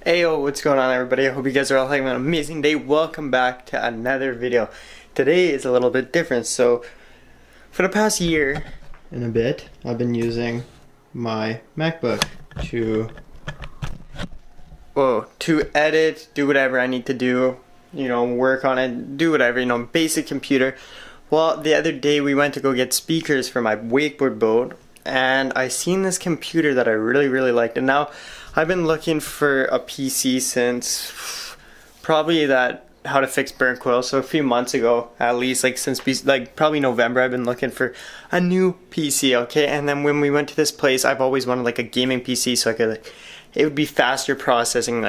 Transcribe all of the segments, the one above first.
Ayo, what's going on everybody? I hope you guys are all having an amazing day. Welcome back to another video. Today is a little bit different. So for the past year and a bit, I've been using my MacBook to edit, do whatever I need to do, work on it, do whatever, basic computer. Well, the other day we went to go get speakers for my wakeboard boat, and I seen this computer that I really liked, and now I've been looking for a PC since probably that how to fix burnt quill, so a few months ago at least, since probably November. I've been looking for a new PC, okay? And then when we went to this place, I've always wanted a gaming PC so I could it would be faster processing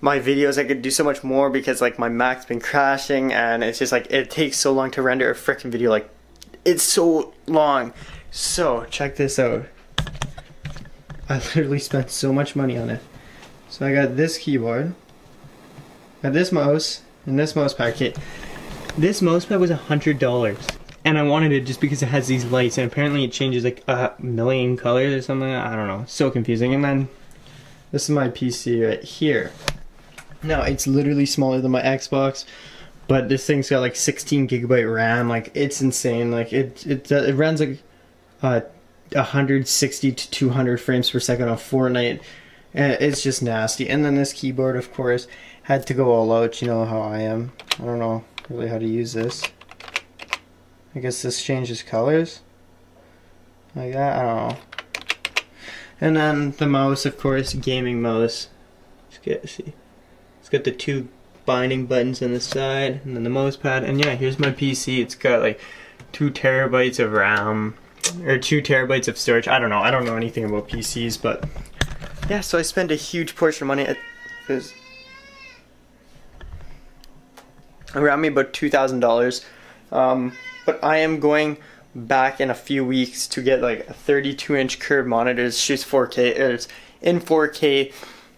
my videos. I could do so much more because my Mac's been crashing, and it's just it takes so long to render a freaking video. It's so long. So check this out. I literally spent so much money on it. So I got this keyboard, got this mouse, and this mouse pad kit. This mouse pad was $100, and I wanted it just because it has these lights, and apparently it changes a million colors or something. I don't know, so confusing. And then this is my PC right here. Now it's literally smaller than my Xbox, but this thing's got 16 gigabyte RAM. It's insane. It runs 160 to 200 frames per second on Fortnite, and it's just nasty. And then this keyboard, of course, had to go all out. You know how I am. I don't know really how to use this. I guess this changes colors like that. I don't know. And then the mouse, of course, gaming mouse. See, it's got the two binding buttons on the side, and then the mouse pad. And yeah, here's my PC. It's got 2 terabytes of RAM. Or 2 terabytes of storage. I don't know anything about PCs, but yeah, so I spent a huge portion of money. It was around me about $2,000. But I am going back in a few weeks to get a 32-inch curved monitor. It shoots 4K. It's in 4K.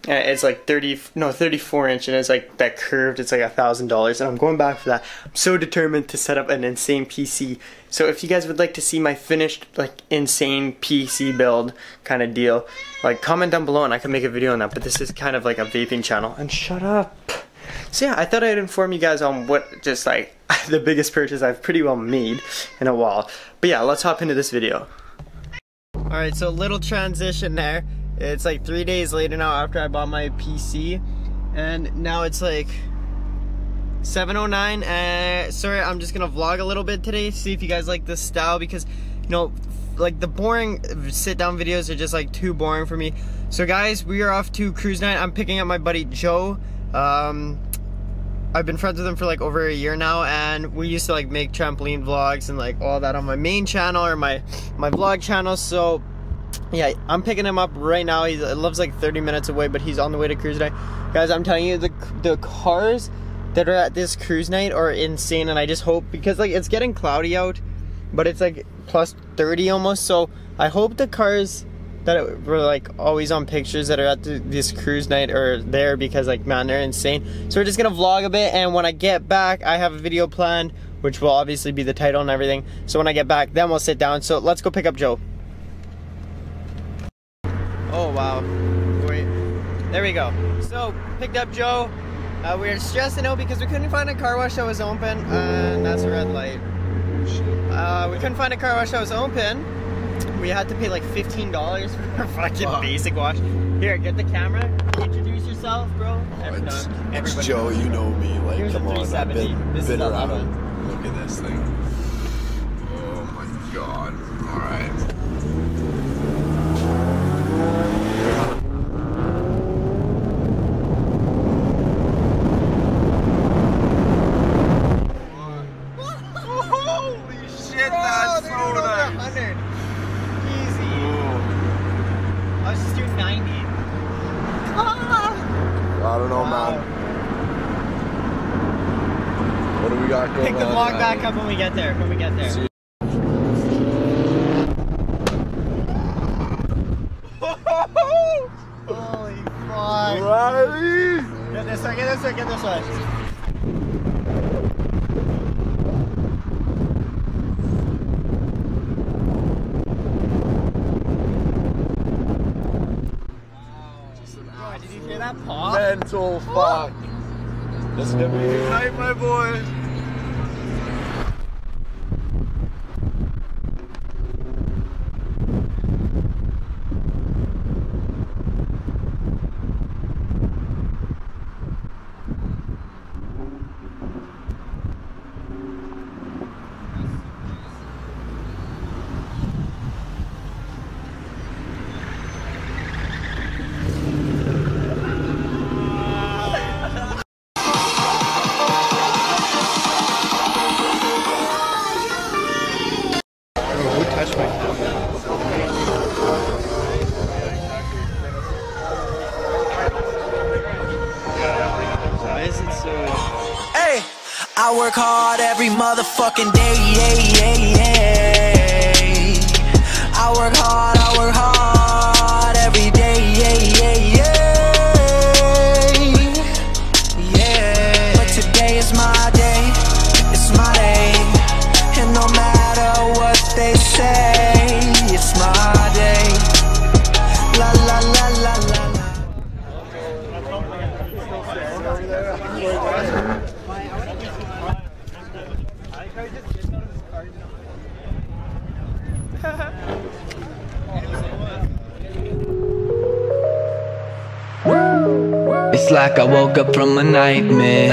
It's 34 inch, and it's that curved. It's $1,000, and I'm going back for that. I'm so determined to set up an insane PC. So if you guys would like to see my finished insane PC build kind of deal, comment down below and I can make a video on that. But this is kind of a vaping channel. And shut up. So yeah, I thought I'd inform you guys on what just the biggest purchase I've pretty well made in a while. But yeah, let's hop into this video. Alright, so little transition there. It's 3 days later now after I bought my PC, and now it's 7:09. Sorry, I'm just gonna vlog a little bit today, see if you guys like this style, because the boring sit down videos are just too boring for me. So guys, we are off to cruise night. I'm picking up my buddy Joe. I've been friends with him for over a year now, and we used to make trampoline vlogs and all that on my main channel or my vlog channel. So yeah, I'm picking him up right now. He lives 30 minutes away, but he's on the way to cruise night. Guys, I'm telling you, the cars that are at this cruise night are insane, and I just hope, because it's getting cloudy out, but it's plus 30 almost, so I hope the cars that were always on pictures that are at this cruise night are there, because man, they're insane. So we're just gonna vlog a bit, and when I get back, I have a video planned, which will obviously be the title and everything. So when I get back, then we'll sit down. So let's go pick up Joe. Oh wow, wait, there we go. So, picked up Joe. We were stressing out because we couldn't find a car wash that was open, and that's a red light. We couldn't find a car wash that was open. We had to pay $15 for a fucking basic wash. Here, get the camera, introduce yourself, bro. It's Joe, you know me, here's come a 370. on, This is the around. one. Look at this thing. Oh my god, alright. I don't know, man. What do we got going on? Pick the vlog back up when we get there. Holy fuck. Riley! Get this one, get this one, get this one. Mental fuck. This is gonna be a good night, my boy. I work hard every motherfucking day, I work hard every day, But today is my day, it's my day. And no matter what they say, it's my day. La la la la la la. It's like I woke up from a nightmare.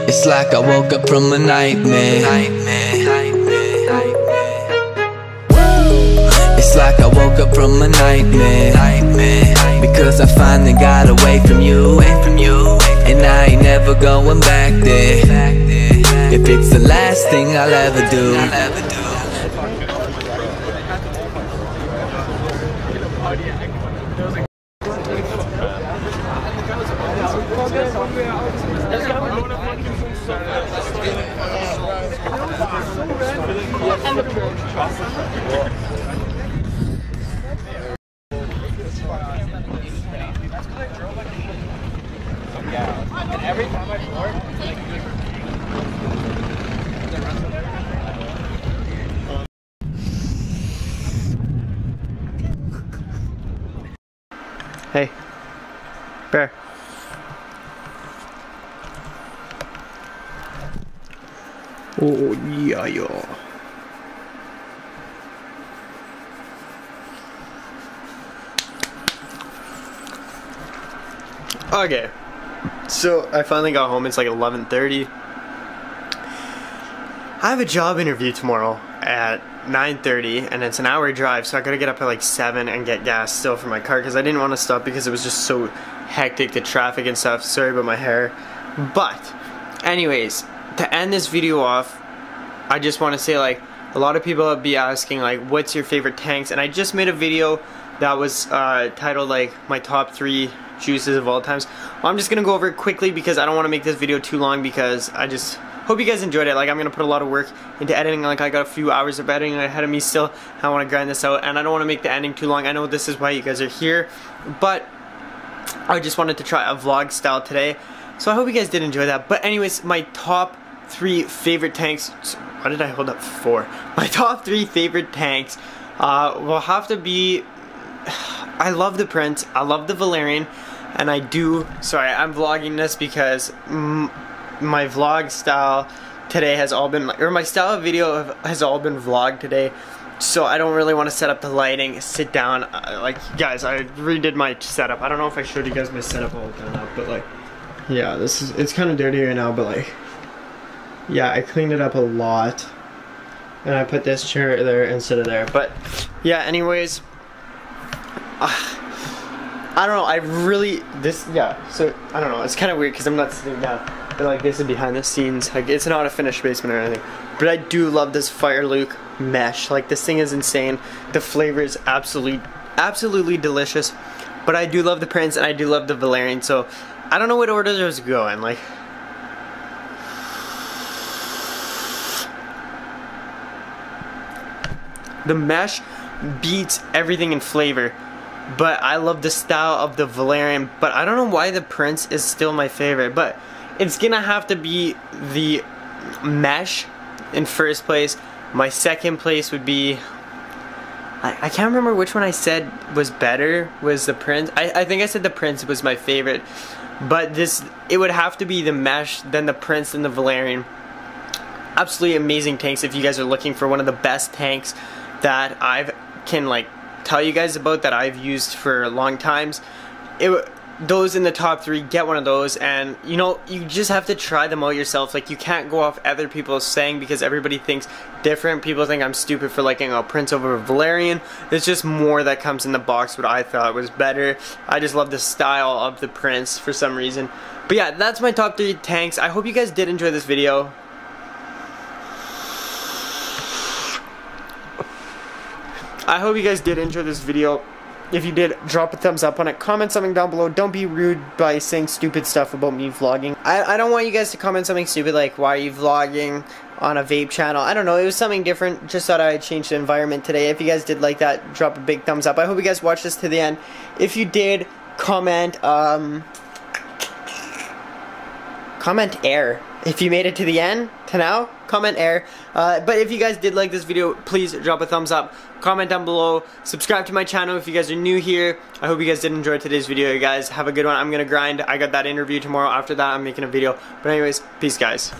It's like I woke up from a nightmare. It's like I woke up from a nightmare. Because I finally got away from you. And I ain't never going back there. If it's the last thing I'll ever do. Every time I board, Hey, Bear. Oh yeah, yeah. Okay, so I finally got home. It's like 11:30. I have a job interview tomorrow at 9:30, and it's an hour drive, so I gotta get up at like 7 and get gas still for my car because I didn't want to stop because it was just so hectic, the traffic and stuff. Sorry about my hair. But anyways, to end this video off, I just want to say, like, a lot of people be asking like, what's your favorite tanks, and I just made a video that was titled like my top 3 juices of all times. Well, I'm just gonna go over it quickly because I don't want to make this video too long, because I just hope you guys enjoyed it. Like, I'm gonna put a lot of work into editing. Like, I got a few hours of editing ahead of me still. I want to grind this out, and I don't want to make the ending too long. I know this is why you guys are here, but I just wanted to try a vlog style today, so I hope you guys did enjoy that. But anyways, my top 3 favorite tanks. Why did I hold up 4? My top 3 favorite tanks will have to be. I love the Prince, I love the Valerian, and I do. Sorry, I'm vlogging this because my vlog style today has all been, or my style of video has all been vlogged today. So I don't really want to set up the lighting, sit down. Like, guys, I redid my setup. I don't know if I showed you guys my setup all done up, but like, yeah, it's kind of dirty right now, but like, yeah, I cleaned it up a lot, and I put this chair there instead of there. But yeah, anyways, I don't know. I really So I don't know. It's kind of weird because I'm not sitting down, but like, this is behind the scenes. Like, it's not a finished basement or anything. But I do love this Fire Luke mesh. Like, this thing is insane. The flavor is absolutely delicious. But I do love the Prince and I do love the Valerian. So I don't know what order those go in. Like, the mesh beats everything in flavor, but I love the style of the Valerian. But I don't know why the Prince is still my favorite, but it's gonna have to be the mesh in first place. My second place would be I can't remember which one I said was better. Was the Prince? I think I said the Prince was my favorite. But it would have to be the Mesh, then the Prince, then the Valerian. Absolutely amazing tanks if you guys are looking for one of the best tanks that I can like tell you guys about, that I've used for long times. Those in the top 3, get one of those, and you know, you just have to try them out yourself. Like, you can't go off other people's saying because everybody thinks different. People think I'm stupid for liking a Prince over a Valerian. There's just more that comes in the box what I thought was better. I just love the style of the Prince for some reason. But yeah, that's my top 3 tanks. I hope you guys did enjoy this video. If you did, drop a thumbs up on it. Comment something down below. Don't be rude by saying stupid stuff about me vlogging. I don't want you guys to comment something stupid like, why are you vlogging on a vape channel? I don't know. It was something different. Just thought I'd change the environment today. If you guys did like that, drop a big thumbs up. I hope you guys watched this to the end. If you did, comment air. If you made it to the end, to now, comment air. But if you guys did like this video, please drop a thumbs up. Comment down below. Subscribe to my channel if you guys are new here. I hope you guys did enjoy today's video, you guys. Have a good one. I'm gonna grind. I got that interview tomorrow. After that, I'm making a video. But anyways, peace, guys.